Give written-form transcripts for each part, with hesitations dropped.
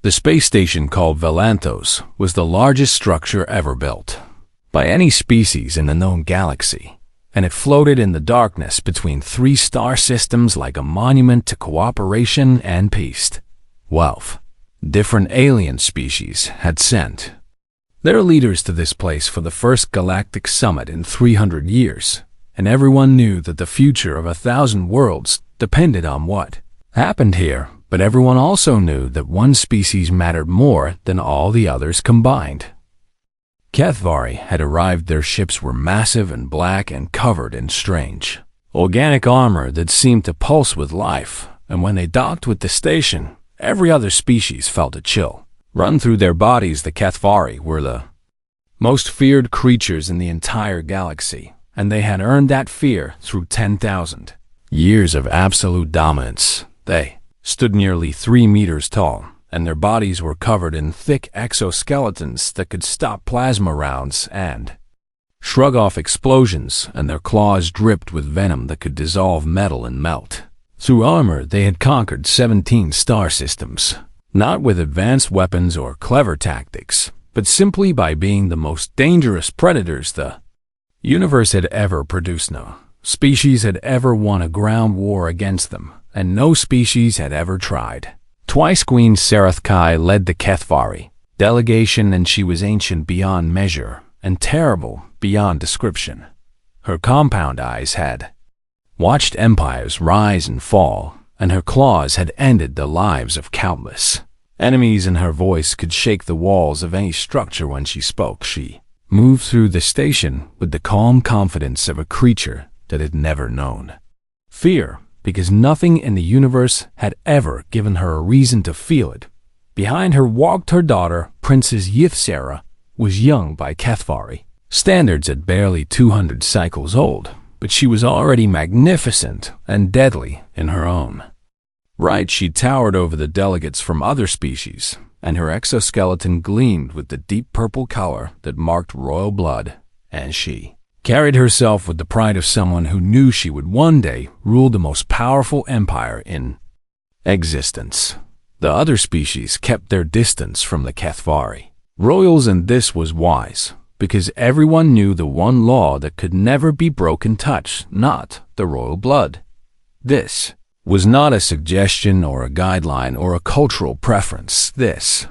The space station called Valanthos was the largest structure ever built by any species in the known galaxy, and it floated in the darkness between three star systems like a monument to cooperation and peace. 12 different alien species had sent their leaders to this place for the first galactic summit in 300 years, and everyone knew that the future of 1,000 worlds depended on what happened here. But everyone also knew that one species mattered more than all the others combined. HFY had arrived. Their ships were massive and black and covered in strange, organic armor that seemed to pulse with life, and when they docked with the station, every other species felt a chill run through their bodies. The HFY were the most feared creatures in the entire galaxy, and they had earned that fear through 10,000 years of absolute dominance. They stood nearly 3 meters tall, and their bodies were covered in thick exoskeletons that could stop plasma rounds and shrug off explosions, and their claws dripped with venom that could dissolve metal and melt. Through armor, they had conquered 17 star systems, not with advanced weapons or clever tactics, but simply by being the most dangerous predators the universe had ever produced. No species had ever won a ground war against them, and no species had ever tried. Twice Queen Sarathkai led the HFY delegation, and she was ancient beyond measure and terrible beyond description. Her compound eyes had watched empires rise and fall, and her claws had ended the lives of countless enemies, and her voice could shake the walls of any structure when she spoke. She moved through the station with the calm confidence of a creature that had never known fear, because nothing in the universe had ever given her a reason to feel it. Behind her walked her daughter, Princess Yithsera, was young by HFY standards at barely 200 cycles old, but she was already magnificent and deadly in her own right. She towered over the delegates from other species, and her exoskeleton gleamed with the deep purple color that marked royal blood, and she carried herself with the pride of someone who knew she would one day rule the most powerful empire in existence. The other species kept their distance from the HFY royals, and this was wise, because everyone knew the one law that could never be broken: touch not the royal blood. This was not a suggestion or a guideline or a cultural preference. This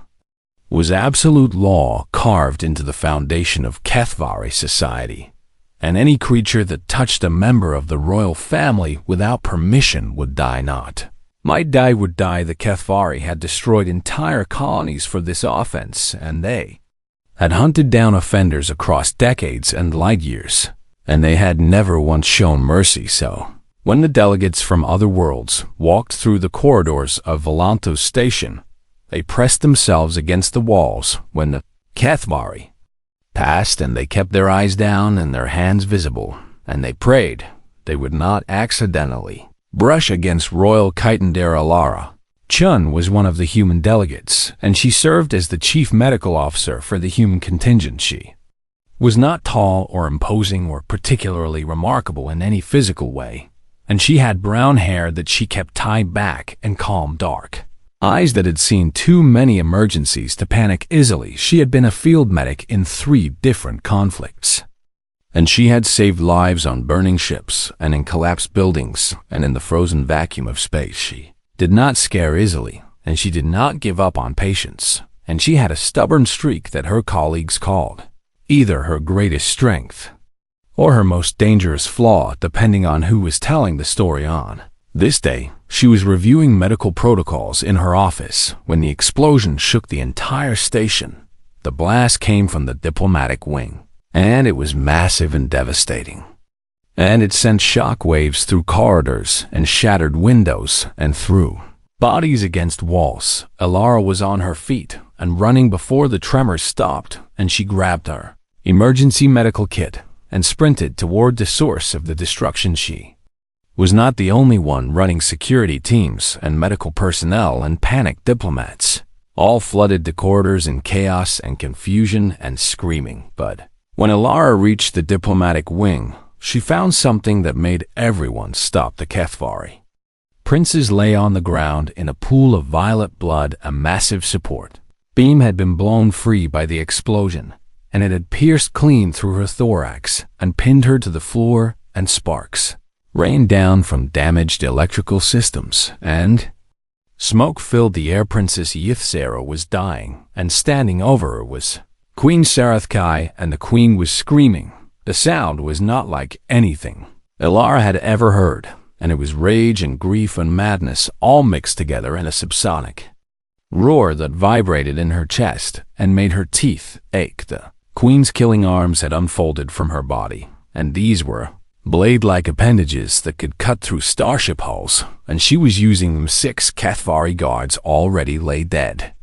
was absolute law carved into the foundation of HFY society. And any creature that touched a member of the royal family without permission would die. Would die. The HFY had destroyed entire colonies for this offense, and they had hunted down offenders across decades and light years, and they had never once shown mercy. So, when the delegates from other worlds walked through the corridors of Valanthos station, they pressed themselves against the walls when the HFY passed, and they kept their eyes down and their hands visible, and they prayed they would not accidentally brush against Royal Kitendera Lara. Chun was one of the human delegates, and she served as the chief medical officer for the human contingent. She was not tall or imposing or particularly remarkable in any physical way, and she had brown hair that she kept tied back and calm dark eyes that had seen too many emergencies to panic easily. She had been a field medic in 3 different conflicts, and she had saved lives on burning ships and in collapsed buildings and in the frozen vacuum of space. She did not scare easily, and she did not give up on patients, and she had a stubborn streak that her colleagues called either her greatest strength or her most dangerous flaw, depending on who was telling the story on. This day, she was reviewing medical protocols in her office when the explosion shook the entire station. The blast came from the diplomatic wing, and it was massive and devastating. And it sent shock waves through corridors and shattered windows and threw bodies against walls. Alara was on her feet and running before the tremors stopped, and she grabbed her emergency medical kit and sprinted toward the source of the destruction. She was not the only one. Running security teams and medical personnel and panicked diplomats all flooded the corridors in chaos and confusion and screaming. But when Alara reached the diplomatic wing, she found something that made everyone stop. The HFY Princess lay on the ground in a pool of violet blood, a massive support beam had been blown free by the explosion, and it had pierced clean through her thorax and pinned her to the floor, and sparks rained down from damaged electrical systems, and smoke filled the air. Princess HFY was dying, and standing over her was Queen HFY, and the queen was screaming. The sound was not like anything Elara had ever heard, and it was rage and grief and madness all mixed together in a subsonic roar that vibrated in her chest and made her teeth ache. The queen's killing arms had unfolded from her body, and these were blade-like appendages that could cut through starship hulls, and she was using them. 6 HFY guards already lay dead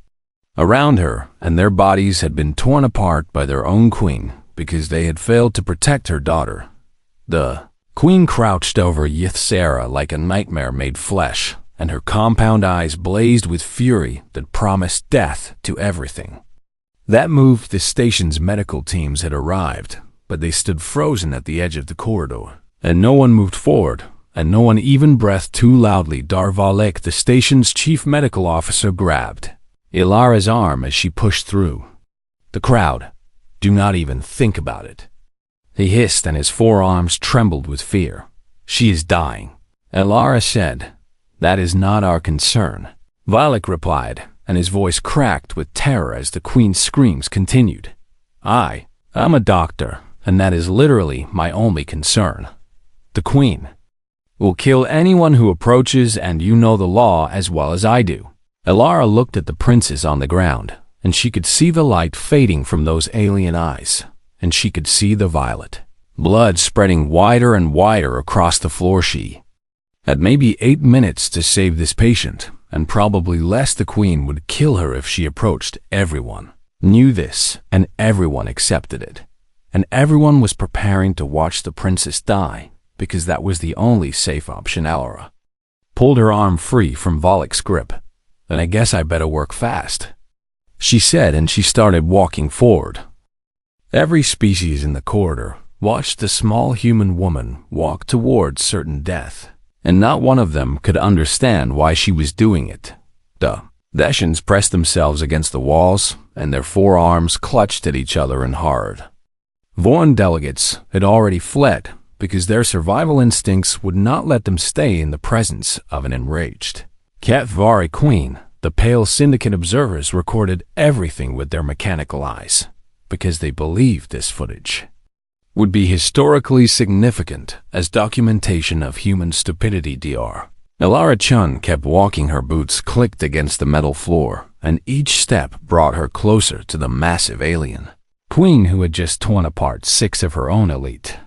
around her, and their bodies had been torn apart by their own queen because they had failed to protect her daughter. The queen crouched over HFY like a nightmare made flesh, and her compound eyes blazed with fury that promised death to everything that moved. The station's medical teams had arrived, but they stood frozen at the edge of the corridor, and no one moved forward, and no one even breathed too loudly. Darvalek, the station's chief medical officer, grabbed Ilara's arm as she pushed through the crowd. "Do not even think about it," he hissed, and his forearms trembled with fear. "She is dying," Ilara said. "That is not our concern," Valak replied, and his voice cracked with terror as the queen's screams continued. I'm a doctor, and that is literally my only concern. The queen will kill anyone who approaches, and you know the law as well as I do." Ilara looked at the princess on the ground, and she could see the light fading from those alien eyes, and she could see the violet blood spreading wider and wider across the floor. She had maybe 8 minutes to save this patient, and probably less. The queen would kill her if she approached. Everyone knew this, and everyone accepted it, and everyone was preparing to watch the princess die, because that was the only safe option. Ilara pulled her arm free from Valak's grip. "Then I guess I better work fast," she said, and she started walking forward. Every species in the corridor watched the small human woman walk towards certain death, and not one of them could understand why she was doing it. The Veshans pressed themselves against the walls, and their forearms clutched at each other in horror. Vorn delegates had already fled because their survival instincts would not let them stay in the presence of an enraged Katvari queen. The pale syndicate observers recorded everything with their mechanical eyes because they believed this footage would be historically significant as documentation of human stupidity. Dr. Ilara Chun kept walking. Her boots clicked against the metal floor, and each step brought her closer to the massive alien queen who had just torn apart 6 of her own elite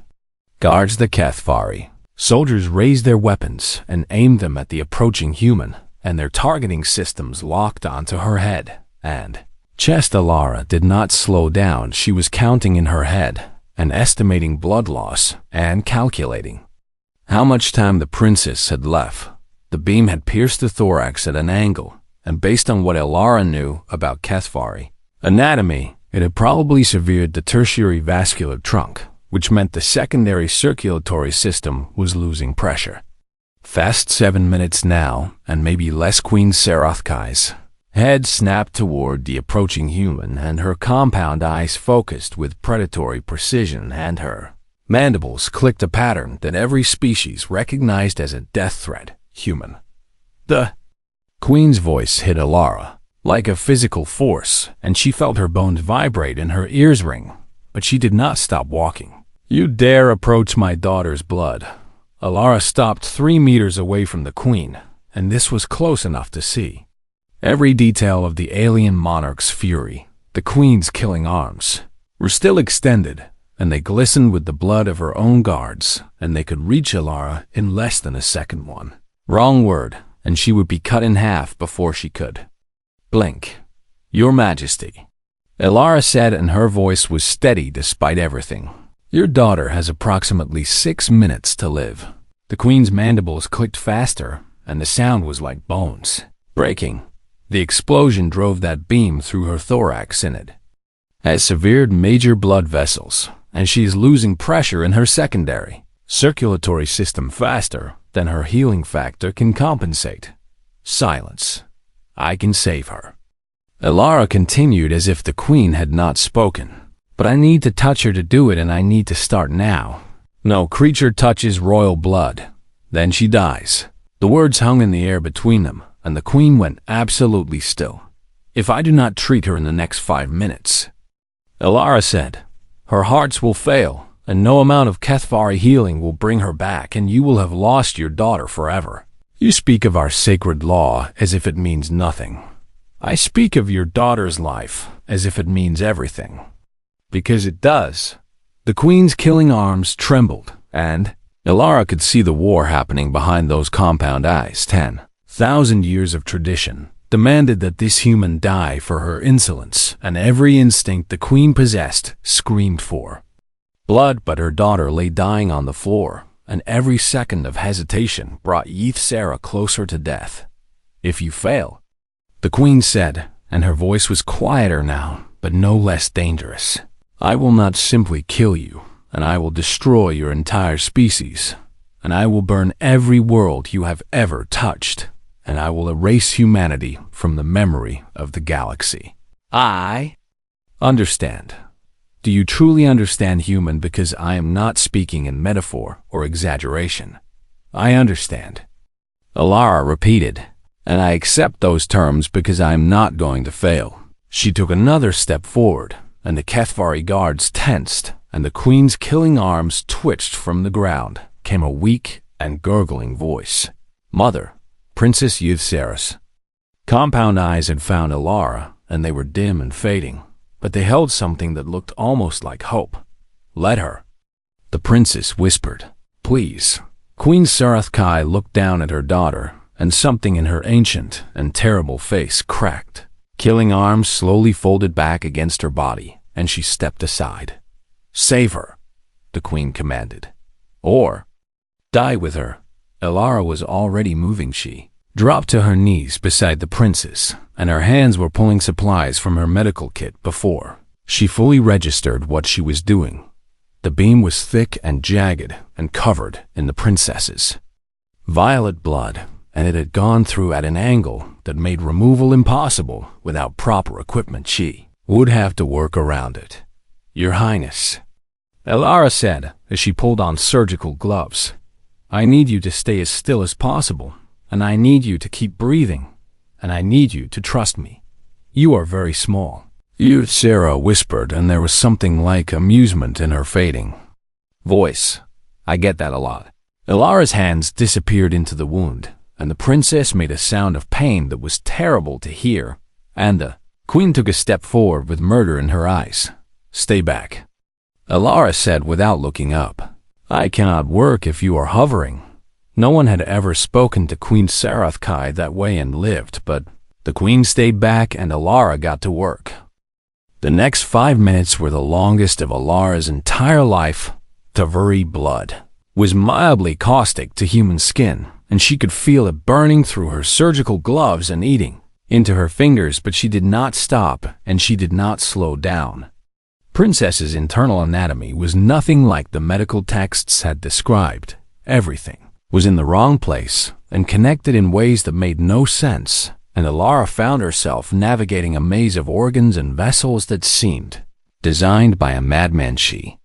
guards. The Kathvari soldiers raised their weapons and aimed them at the approaching human, and their targeting systems locked onto her head and chest. Ilara did not slow down. She was counting in her head and estimating blood loss and calculating how much time the princess had left. The beam had pierced the thorax at an angle, and based on what Ilara knew about Kathvari anatomy, it had probably severed the tertiary vascular trunk, which meant the secondary circulatory system was losing pressure. Fast 7 minutes now, and maybe less. Queen Sarathkai's head snapped toward the approaching human, and her compound eyes focused with predatory precision, and her mandibles clicked a pattern that every species recognized as a death threat. Human. The queen's voice hit Ilara like a physical force, and she felt her bones vibrate and her ears ring, but she did not stop walking. "You dare approach my daughter's blood." Ilara stopped 3 meters away from the queen, and this was close enough to see every detail of the alien monarch's fury. The queen's killing arms were still extended, and they glistened with the blood of her own guards, and they could reach Ilara in less than a second. One wrong word, and she would be cut in half before she could blink. "Your Majesty," Ilara said, and her voice was steady despite everything. "Your daughter has approximately 6 minutes to live." The queen's mandibles clicked faster, and the sound was like bones breaking. The explosion drove that beam through her thorax, and it has severed major blood vessels, and she is losing pressure in her secondary circulatory system faster then her healing factor can compensate. Silence. I can save her. Elara continued as if the queen had not spoken. But I need to touch her to do it, and I need to start now. No creature touches royal blood. Then she dies. The words hung in the air between them, and the queen went absolutely still. If I do not treat her in the next 5 minutes, Elara said, her hearts will fail, and no amount of Kethvari healing will bring her back, and you will have lost your daughter forever. You speak of our sacred law as if it means nothing. I speak of your daughter's life as if it means everything. Because it does. The queen's killing arms trembled, and Elara could see the war happening behind those compound eyes. 10,000 years of tradition demanded that this human die for her insolence, and every instinct the queen possessed screamed for blood, but her daughter lay dying on the floor, and every second of hesitation brought HFY closer to death. If you fail, the queen said, and her voice was quieter now, but no less dangerous, I will not simply kill you, and I will destroy your entire species, and I will burn every world you have ever touched, and I will erase humanity from the memory of the galaxy. I understand. Do you truly understand, human? Because I am not speaking in metaphor or exaggeration. I understand. Elara repeated, and I accept those terms because I am not going to fail. She took another step forward, and the Kethvari guards tensed, and the queen's killing arms twitched. From the ground came a weak and gurgling voice. Mother, Princess HFY. Compound eyes had found Elara, and they were dim and fading, but they held something that looked almost like hope. Let her. The princess whispered. Please. Queen HFY looked down at her daughter, and something in her ancient and terrible face cracked. Killing arms slowly folded back against her body, and she stepped aside. Save her, the queen commanded. Or die with her. Elara was already moving. She dropped to her knees beside the princess, and her hands were pulling supplies from her medical kit before she fully registered what she was doing. The beam was thick and jagged and covered in the princess's violet blood, and it had gone through at an angle that made removal impossible without proper equipment. She would have to work around it. Your Highness, Elara said as she pulled on surgical gloves, I need you to stay as still as possible, and I need you to keep breathing, and I need you to trust me. You are very small. HFY whispered, and there was something like amusement in her fading voice. I get that a lot. Elara's hands disappeared into the wound, and the princess made a sound of pain that was terrible to hear, and the queen took a step forward with murder in her eyes. Stay back, Elara said without looking up. I cannot work if you are hovering. No one had ever spoken to Queen HFY that way and lived, but the queen stayed back and Elara got to work. The next 5 minutes were the longest of Elara's entire life. Kethvari blood was mildly caustic to human skin, and she could feel it burning through her surgical gloves and eating into her fingers, but she did not stop, and she did not slow down. Princess's internal anatomy was nothing like the medical texts had described. Everything was in the wrong place and connected in ways that made no sense, and Elara found herself navigating a maze of organs and vessels that seemed designed by a madman. She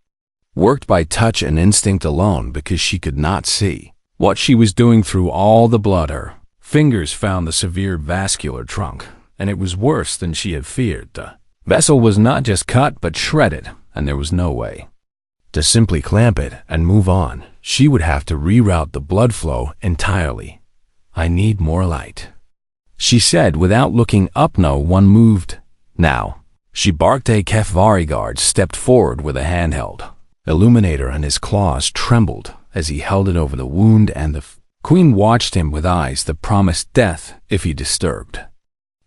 worked by touch and instinct alone because she could not see what she was doing through all the blood. Her fingers found the severe vascular trunk, and it was worse than she had feared. The vessel was not just cut but shredded, and there was no way to simply clamp it and move on. She would have to reroute the blood flow entirely. I need more light, she said without looking up. No one moved. Now, she barked. A Kethvari guard stepped forward with a handheld illuminator, and his claws trembled as he held it over the wound, and the queen watched him with eyes that promised death if he disturbed.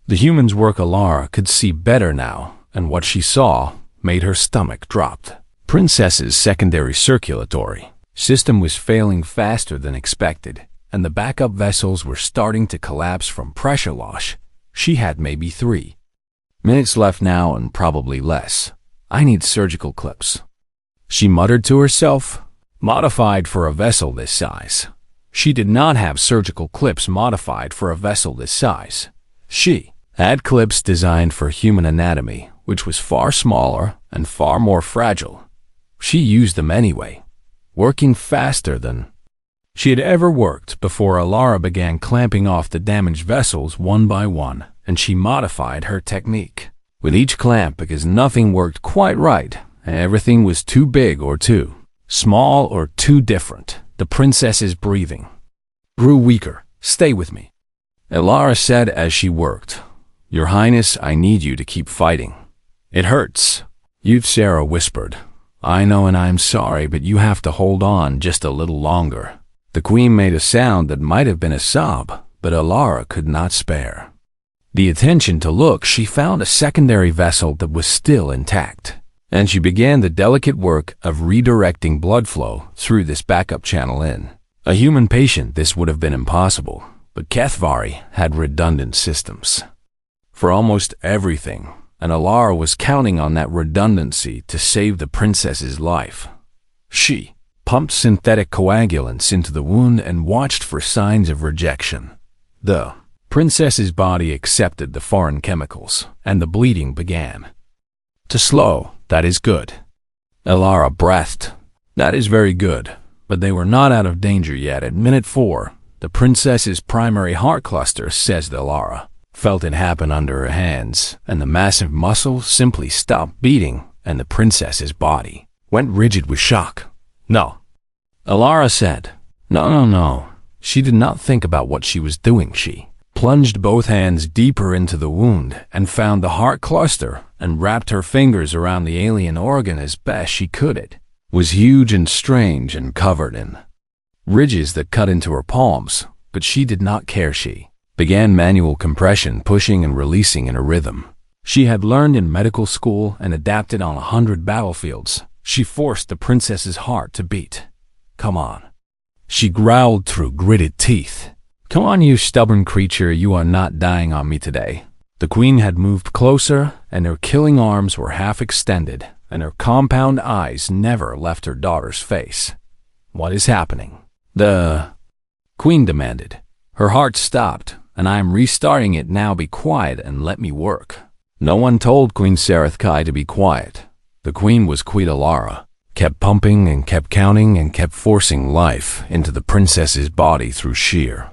The human's work. Elara could see better now, and what she saw made her stomach drop. Princess's secondary circulatory system was failing faster than expected, and the backup vessels were starting to collapse from pressure loss. She had maybe 3 minutes left now, and probably less. I need surgical clips, she muttered to herself. Modified for a vessel this size, She did not have surgical clips modified for a vessel this size. She had clips designed for human anatomy, which was far smaller and far more fragile. She used them anyway, working faster than she had ever worked before. Alara began clamping off the damaged vessels one by one, and she modified her technique with each clamp because nothing worked quite right. Everything was too big or too small or too different. The princess's breathing grew weaker. "Stay with me," Alara said as she worked. "Your Highness, I need you to keep fighting. It hurts." HFY whispered. "I know and I'm sorry, but you have to hold on just a little longer." The queen made a sound that might have been a sob, but Alara could not spare the attention to look. She found a secondary vessel that was still intact, and she began the delicate work of redirecting blood flow through this backup channel. In a human patient, this would have been impossible, but HFY had redundant systems for almost everything, and Alara was counting on that redundancy to save the princess's life. She pumped synthetic coagulants into the wound and watched for signs of rejection. The princess's body accepted the foreign chemicals, and the bleeding began to slow. "That is good," Alara breathed. "That is very good." But they were not out of danger yet. At minute 4, the princess's primary heart cluster, says Alara, felt it happen under her hands, and the massive muscle simply stopped beating, and the princess's body went rigid with shock. "No," Alara said. No. She did not think about what she was doing. She plunged both hands deeper into the wound and found the heart cluster and wrapped her fingers around the alien organ as best she could. It was huge and strange and covered in ridges that cut into her palms, but she did not care. She began manual compression, pushing and releasing in a rhythm she had learned in medical school and adapted on 100 battlefields. She forced the princess's heart to beat. "Come on," she growled through gritted teeth. "Come on, you stubborn creature, you are not dying on me today." The queen had moved closer, and her killing arms were half extended, and her compound eyes never left her daughter's face. "What is happening?" the queen demanded. Her heart stopped, and I am restarting it now. Be quiet and let me work. No one told Queen Sarathkai to be quiet. The queen was Queen Alara, kept pumping and kept counting and kept forcing life into the princess's body through sheer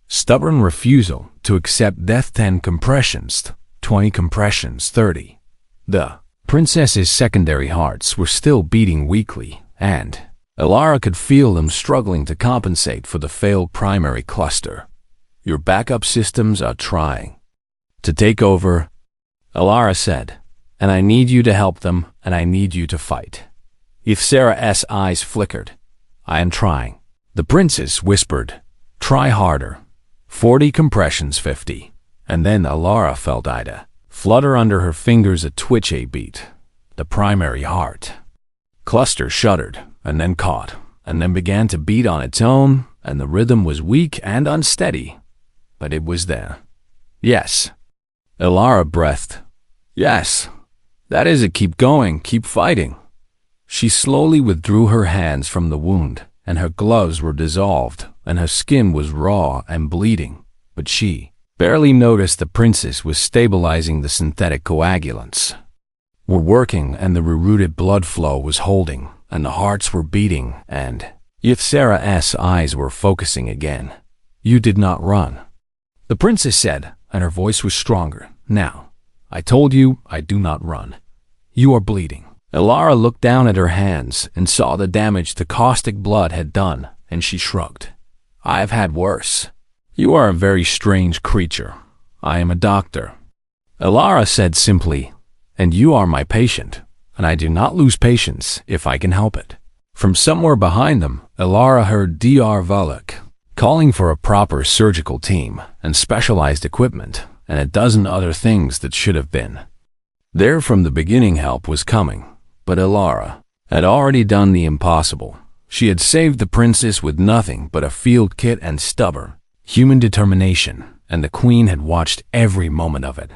stubborn refusal to accept death. 10 compressions, 20 compressions, 30. The princess's secondary hearts were still beating weakly, and Alara could feel them struggling to compensate for the failed primary cluster. "Your backup systems are trying to take over," Alara said, "and I need you to help them, and I need you to fight." HFY's eyes flickered. "I am trying," the princess whispered. "Try harder." 40 compressions, 50. And then Alara felt Ida flutter under her fingers, a twitch, a beat. The primary heart cluster shuddered, and then caught, and then began to beat on its own, and the rhythm was weak and unsteady. But it was there. "Yes," Alara breathed. "Yes, that is it. Keep going, keep fighting." She slowly withdrew her hands from the wound, and her gloves were dissolved, and her skin was raw and bleeding, but she barely noticed the princess was stabilizing. The synthetic coagulants were working, and the rerouted blood flow was holding, and the hearts were beating, and HFY's eyes were focusing again. "You did not run," the princess said, and her voice was stronger. "Now, I told you I do not run. You are bleeding." Alara looked down at her hands and saw the damage the caustic blood had done, and she shrugged. "I have had worse." "You are a very strange creature. I am a doctor," Alara said simply, "and you are my patient, and I do not lose patience if I can help it." From somewhere behind them, Alara heard Dr. Valak calling for a proper surgical team and specialized equipment and a dozen other things that should have been there from the beginning. Help was coming, but Alara had already done the impossible. She had saved the princess with nothing but a field kit and stubborn human determination, and the queen had watched every moment of it.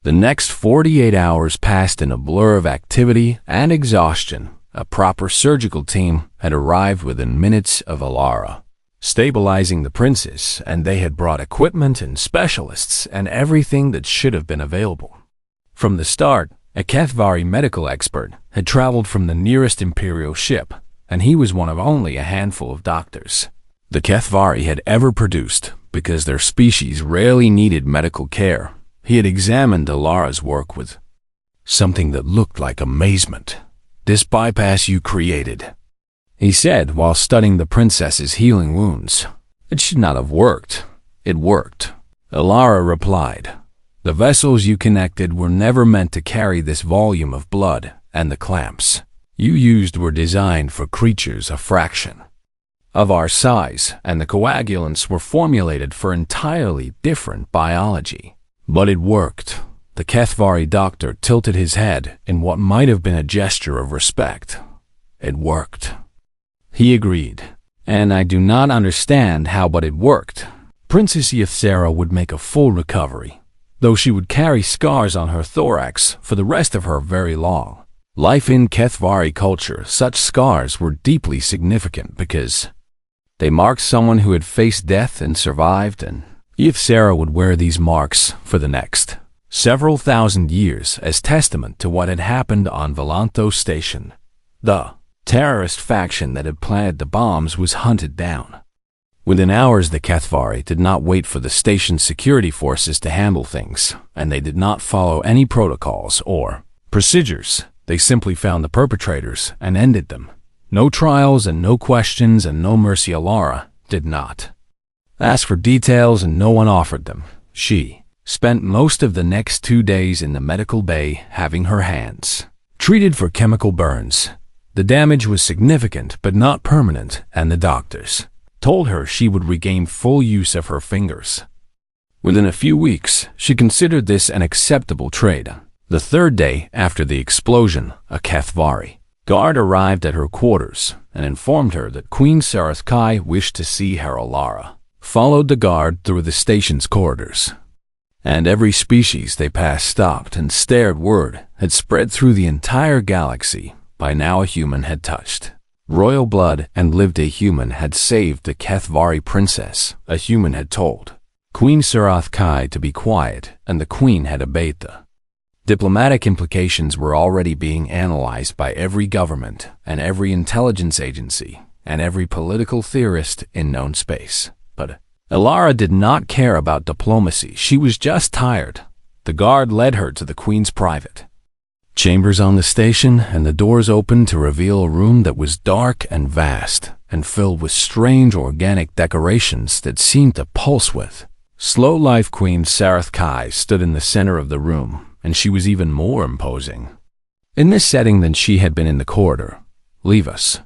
The next 48 hours passed in a blur of activity and exhaustion. A proper surgical team had arrived within minutes of Alara stabilizing the princess, and they had brought equipment and specialists and everything that should have been available. From the start, a HFY medical expert had traveled from the nearest Imperial ship, and he was one of only a handful of doctors the HFY had ever produced because their species rarely needed medical care. He had examined Alara's work with something that looked like amazement. "This bypass you created," he said while studying the princess's healing wounds. "It should not have worked." "It worked," Alara replied. "The vessels you connected were never meant to carry this volume of blood, and the clamps you used were designed for creatures a fraction of our size, and the coagulants were formulated for entirely different biology. But it worked." The HFY doctor tilted his head in what might have been a gesture of respect. "It worked," he agreed. "And I do not understand how, but it worked. Princess Ysera would make a full recovery, though she would carry scars on her thorax for the rest of her very long life. In HFY culture, such scars were deeply significant because they marked someone who had faced death and survived, and Ysera would wear these marks for the next several thousand years as testament to what had happened on Volanto Station. The terrorist faction that had planted the bombs was hunted down. Within hours, the HFY did not wait for the station's security forces to handle things, and they did not follow any protocols or procedures. They simply found the perpetrators and ended them. No trials and no questions and no mercy. Alara did not ask for details, and no one offered them. She spent most of the next 2 days in the medical bay having her hands treated for chemical burns. The damage was significant but not permanent, and the doctors told her she would regain full use of her fingers within a few weeks. She considered this an acceptable trade. The third day after the explosion, a HFY guard arrived at her quarters and informed her that Queen Sarathkai wished to see her. Alara followed the guard through the station's corridors, and every species they passed stopped and stared. Word had spread through the entire galaxy. By now a human had touched royal blood and lived. A human had saved the HFY princess. A human had told Queen Sarathkai to be quiet, and the queen had obeyed. The diplomatic implications were already being analyzed by every government and every intelligence agency and every political theorist in known space. But Alara did not care about diplomacy. She was just tired. The guard led her to the queen's private chambers on the station, and the doors opened to reveal a room that was dark and vast and filled with strange organic decorations that seemed to pulse with slow life. Queen Sarathkai stood in the center of the room, and she was even more imposing in this setting than she had been in the corridor. "Leave us,"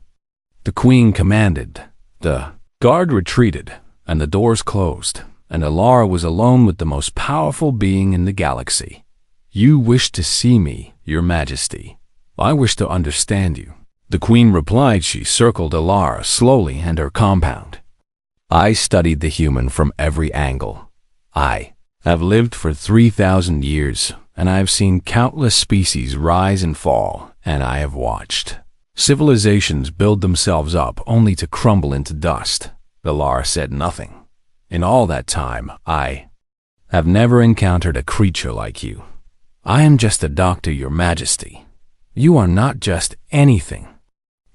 the queen commanded. The guard retreated, and the doors closed, and Alara was alone with the most powerful being in the galaxy. "You wish to see me, Your Majesty. I wish to understand you," the queen replied. She circled Alara slowly and her compound. "I studied the human from every angle. I have lived for 3,000 years, and I have seen countless species rise and fall, and I have watched civilizations build themselves up only to crumble into dust." Alara said nothing. "In all that time, I have never encountered a creature like you. I am just a doctor, Your Majesty. You are not just anything,"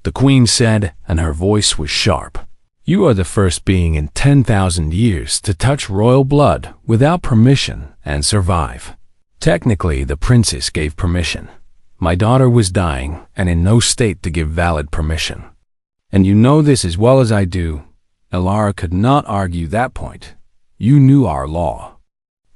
the queen said, and her voice was sharp. "You are the first being in 10,000 years to touch royal blood without permission and survive. Technically, the princess gave permission. My daughter was dying and in no state to give valid permission. And you know this as well as I do." Alara could not argue that point. "You knew our law,"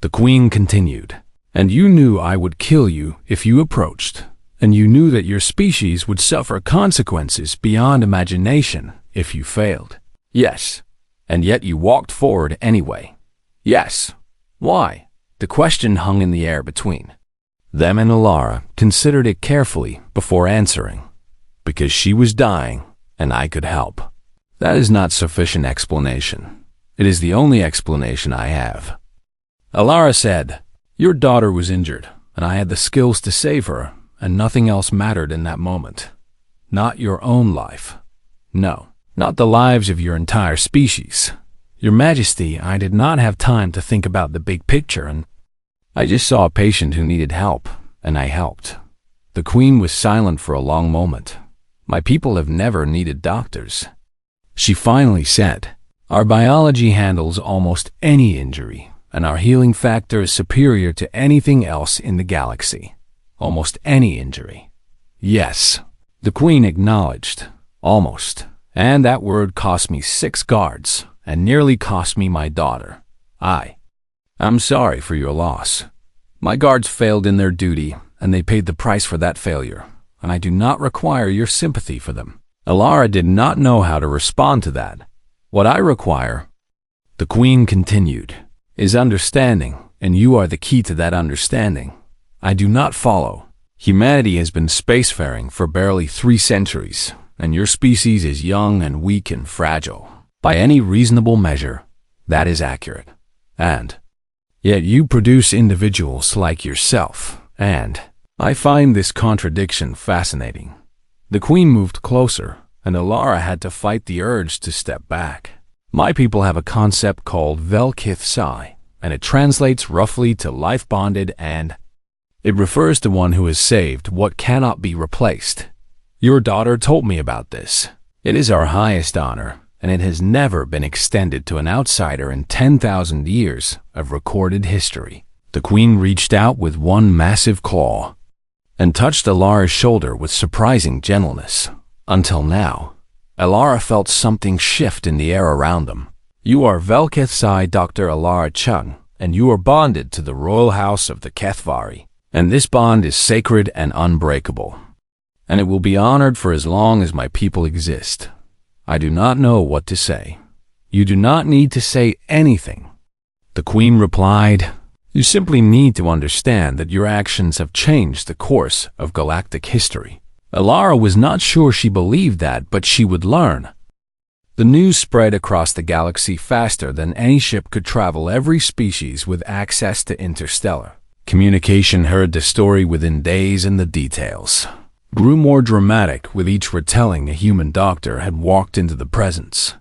the queen continued, "and you knew I would kill you if you approached, and you knew that your species would suffer consequences beyond imagination if you failed. Yes, and yet you walked forward anyway. Yes. Why?" The question hung in the air between them, and Alara considered it carefully before answering. "Because she was dying, and I could help." "That is not sufficient explanation. It is the only explanation I have," Alara said. "Your daughter was injured, and I had the skills to save her, and nothing else mattered in that moment. Not your own life. No, not the lives of your entire species. Your Majesty, I did not have time to think about the big picture, and I just saw a patient who needed help, and I helped." The Queen was silent for a long moment. "My people have never needed doctors." She finally said, "Our biology handles almost any injury, and our healing factor is superior to anything else in the galaxy. Almost any injury." "Yes," the Queen acknowledged, "almost. And that word cost me 6 guards, and nearly cost me my daughter. I'm sorry for your loss. My guards failed in their duty, and they paid the price for that failure, and I do not require your sympathy for them." Alara did not know how to respond to that. "What I require," the Queen continued, "is understanding, and you are the key to that understanding. I do not follow. Humanity has been spacefaring for barely 3 centuries, and your species is young and weak and fragile. By any reasonable measure, that is accurate. And yet you produce individuals like yourself, and I find this contradiction fascinating." The Queen moved closer, and Alara had to fight the urge to step back. "My people have a concept called HFY, and it translates roughly to life-bonded, and it refers to one who has saved what cannot be replaced. Your daughter told me about this. It is our highest honor, and it has never been extended to an outsider in 10,000 years of recorded history." The Queen reached out with one massive claw and touched Alara's shoulder with surprising gentleness. Until now, Alara felt something shift in the air around them. "You are HFY Dr. Alara Chung, and you are bonded to the royal house of the HFY, and this bond is sacred and unbreakable, and it will be honored for as long as my people exist. I do not know what to say." "You do not need to say anything," the Queen replied. "You simply need to understand that your actions have changed the course of galactic history." Alara was not sure she believed that, but she would learn. The news spread across the galaxy faster than any ship could travel every species with access to interstellar communication heard the story within days, and the details grew more dramatic with each retelling. A human doctor had walked into the presence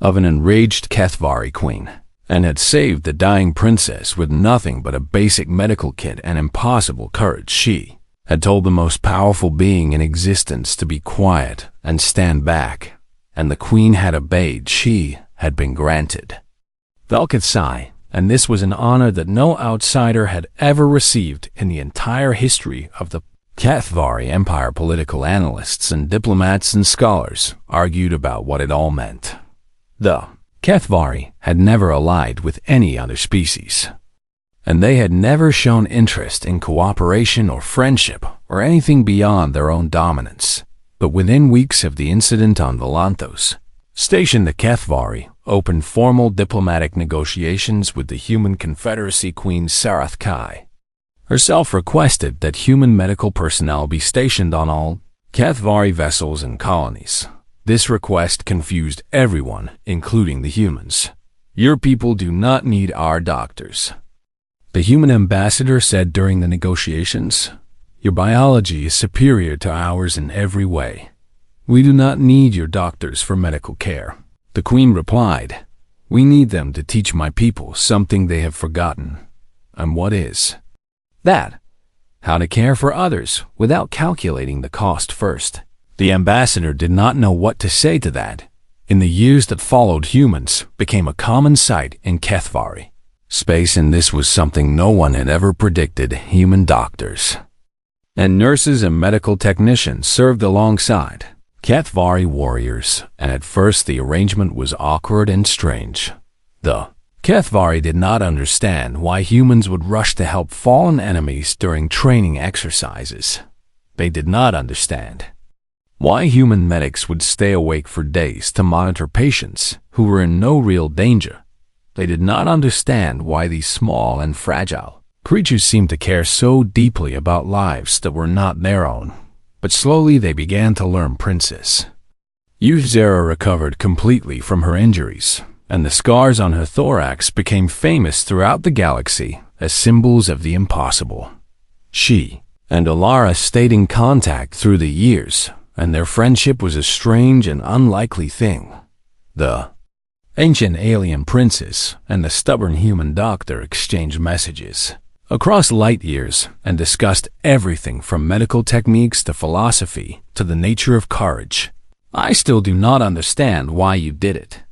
of an enraged HFY queen and had saved the dying princess with nothing but a basic medical kit and impossible courage. She had told the most powerful being in existence to be quiet and stand back, and the Queen had obeyed. She had been granted HFY, and this was an honor that no outsider had ever received in the entire history of the HFY Empire. Political analysts and diplomats and scholars argued about what it all meant. The HFY had never allied with any other species, and they had never shown interest in cooperation or friendship or anything beyond their own dominance. But within weeks of the incident on Volanthos Station, the HFY opened formal diplomatic negotiations with the Human Confederacy. Queen Sarath Kai herself requested that human medical personnel be stationed on all HFY vessels and colonies. This request confused everyone, including the humans. "Your people do not need our doctors," the human ambassador said during the negotiations. "Your biology is superior to ours in every way. We do not need your doctors for medical care." The Queen replied, "We need them to teach my people something they have forgotten." "And what is that?" "How to care for others without calculating the cost first." The ambassador did not know what to say to that. In the years that followed, humans became a common sight in HFY space, and this was something no one had ever predicted. Human doctors and nurses and medical technicians served alongside HFY warriors, and at first the arrangement was awkward and strange. The HFY did not understand why humans would rush to help fallen enemies during training exercises. They did not understand why human medics would stay awake for days to monitor patients who were in no real danger. They did not understand why these small and fragile creatures seemed to care so deeply about lives that were not their own. But slowly they began to learn. Princess Yuzera recovered completely from her injuries, and the scars on her thorax became famous throughout the galaxy as symbols of the impossible. She and Alara stayed in contact through the years, and their friendship was a strange and unlikely thing. The ancient alien princess and the stubborn human doctor exchanged messages across light years and discussed everything from medical techniques to philosophy to the nature of courage. I still do not understand why you did it.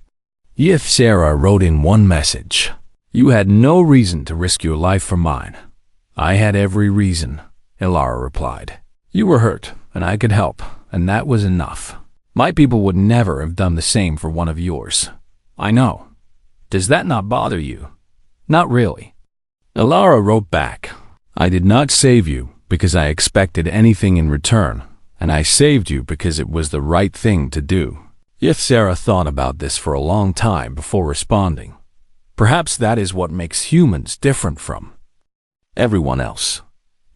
HFY wrote in one message. You had no reason to risk your life for mine. I had every reason, Alara replied. You were hurt, and I could help, and that was enough. My people would never have done the same for one of yours. I know. Does that not bother you? Not really. Alara wrote back, I did not save you because I expected anything in return, and I saved you because it was the right thing to do. HFY thought about this for a long time before responding. Perhaps that is what makes humans different from everyone else.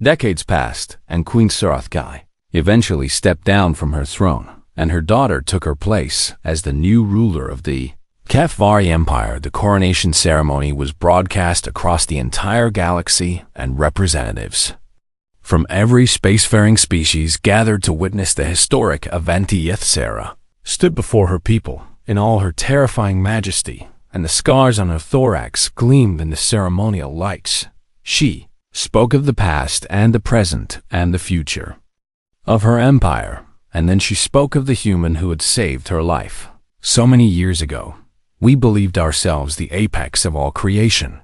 Decades passed, and Queen Sarathkai eventually stepped down from her throne, and her daughter took her place as the new ruler of the HFY Empire. The coronation ceremony was broadcast across the entire galaxy, and representatives from every spacefaring species gathered to witness the historic event. HFY stood before her people in all her terrifying majesty, and the scars on her thorax gleamed in the ceremonial lights. She spoke of the past and the present and the future of her empire, and then she spoke of the human who had saved her life. So many years ago, we believed ourselves the apex of all creation.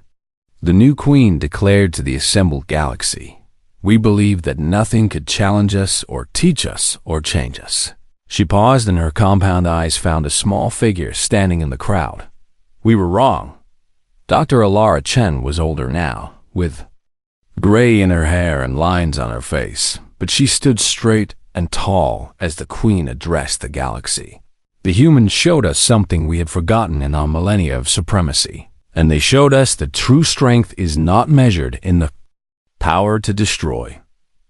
The new queen declared to the assembled galaxy, we believed that nothing could challenge us or teach us or change us. She paused, and her compound eyes found a small figure standing in the crowd. We were wrong. Dr. Alara Chen was older now, with gray in her hair and lines on her face, but she stood straight and tall as the queen addressed the galaxy. The humans showed us something we had forgotten in our millennia of supremacy, and they showed us that true strength is not measured in the power to destroy.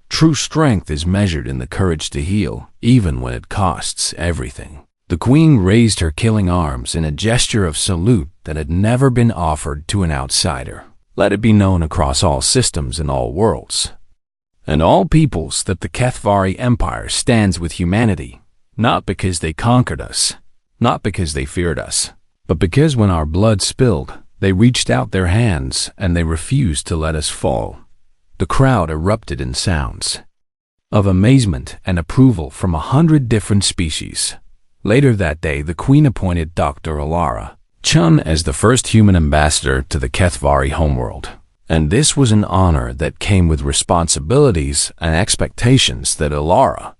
True strength is measured in the courage to heal, even when it costs everything. The queen raised her killing arms in a gesture of salute that had never been offered to an outsider. Let it be known across all systems and all worlds and all peoples that the HFY Empire stands with humanity, not because they conquered us, not because they feared us, but because when our blood spilled, they reached out their hands and they refused to let us fall. The crowd erupted in sounds of amazement and approval from 100 different species. Later that day, the queen appointed Dr. Alara Chen as the first human ambassador to the HFY homeworld. And this was an honor that came with responsibilities and expectations that Alara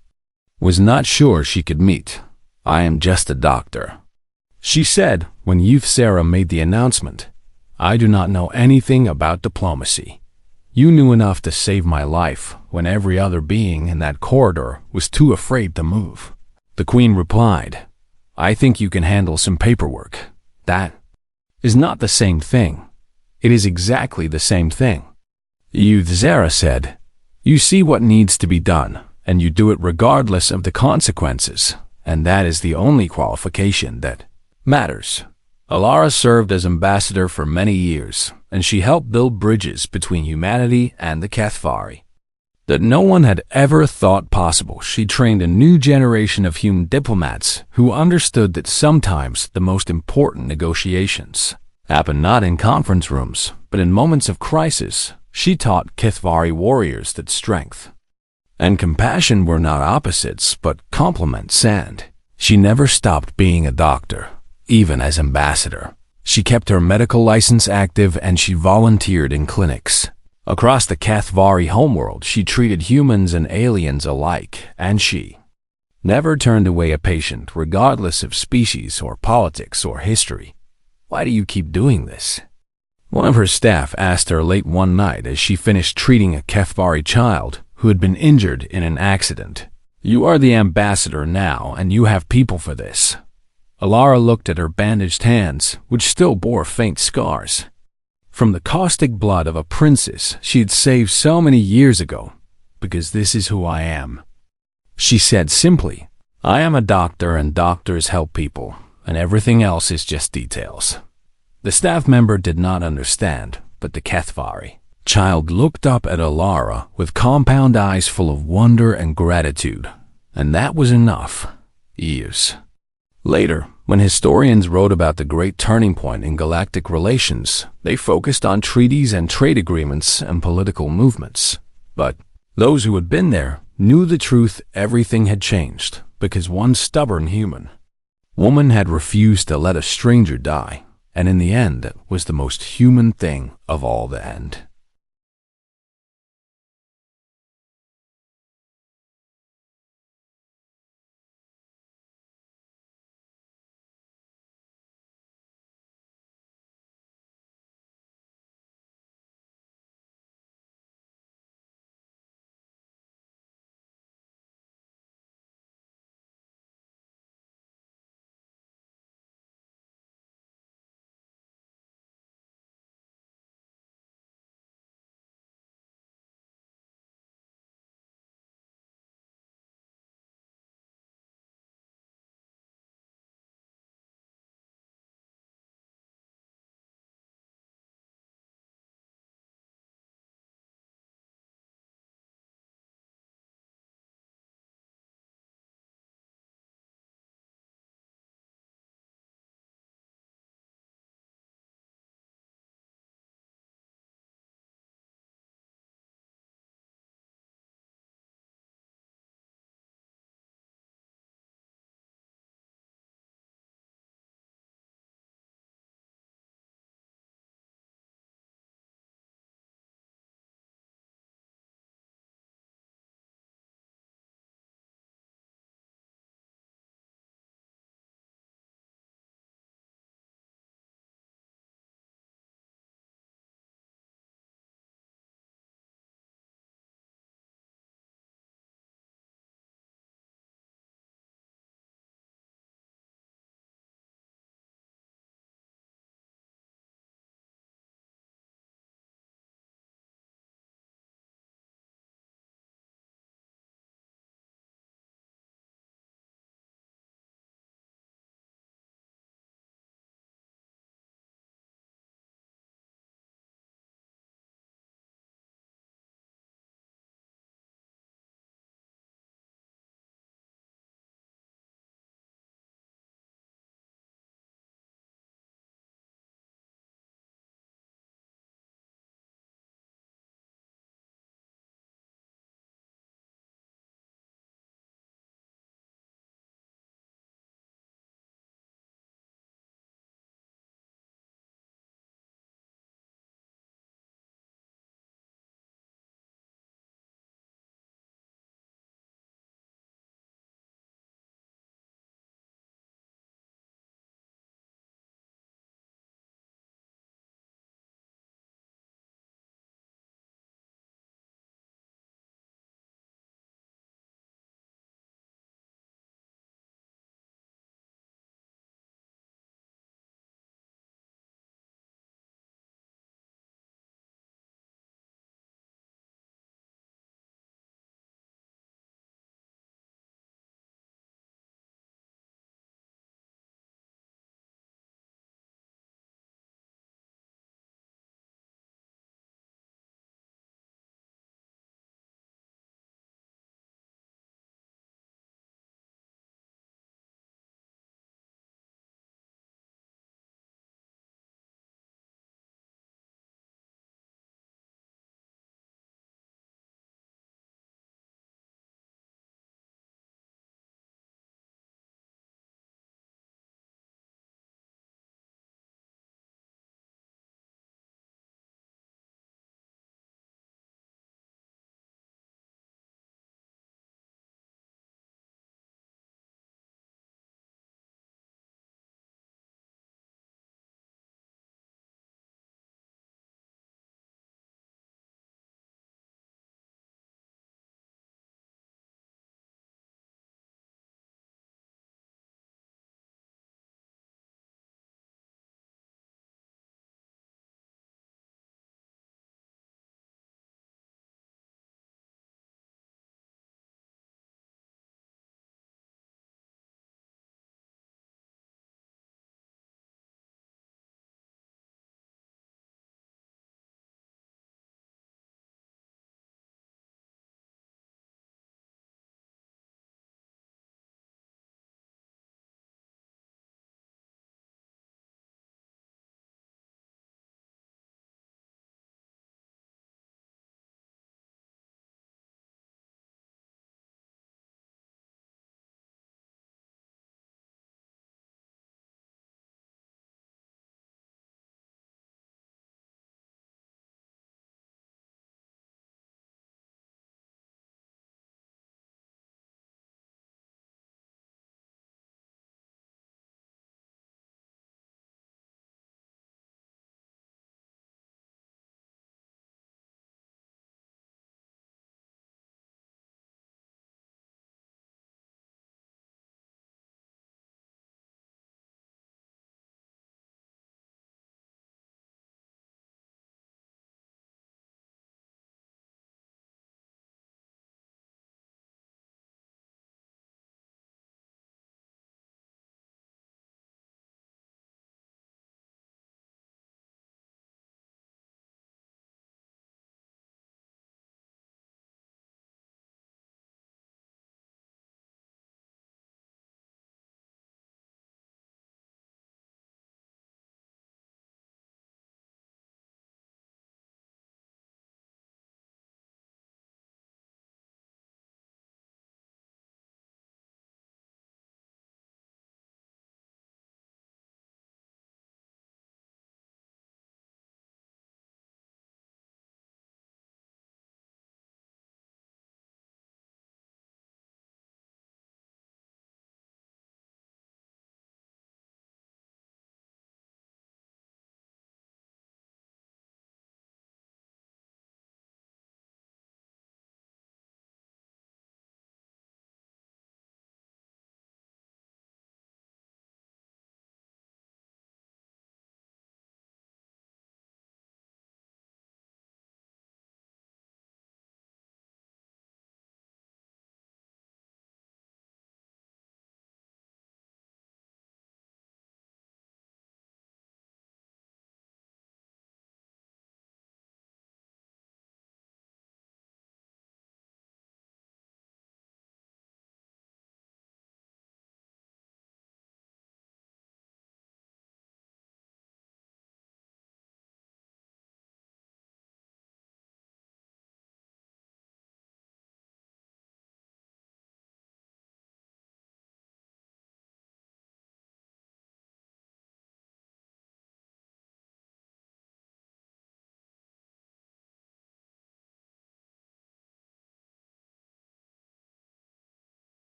was not sure she could meet. I am just a doctor, she said when HFY made the announcement. I do not know anything about diplomacy. You knew enough to save my life when every other being in that corridor was too afraid to move. The queen replied, I think you can handle some paperwork. That is not the same thing. It is exactly the same thing. HFY said, you see what needs to be done, and you do it regardless of the consequences, and that is the only qualification that matters. Alara served as ambassador for many years, and she helped build bridges between humanity and the HFY that no one had ever thought possible. She trained a new generation of human diplomats who understood that sometimes the most important negotiations happen not in conference rooms, but in moments of crisis. She taught HFY warriors that strength and compassion were not opposites, but complements, and she never stopped being a doctor, even as ambassador. She kept her medical license active, and she volunteered in clinics across the HFY homeworld. She treated humans and aliens alike, and she never turned away a patient, regardless of species or politics or history. Why do you keep doing this? One of her staff asked her late one night as she finished treating a HFY child who had been injured in an accident. You are the ambassador now, and you have people for this. Alara looked at her bandaged hands, which still bore faint scars from the caustic blood of a princess she had saved so many years ago. Because this is who I am, she said simply. I am a doctor, and doctors help people, and everything else is just details. The staff member did not understand, but the HFY child looked up at Alara with compound eyes full of wonder and gratitude. And that was enough. Years later, when historians wrote about the great turning point in galactic relations, they focused on treaties and trade agreements and political movements. But those who had been there knew the truth. Everything had changed because one stubborn human woman had refused to let a stranger die, and in the end, it was the most human thing of all the end.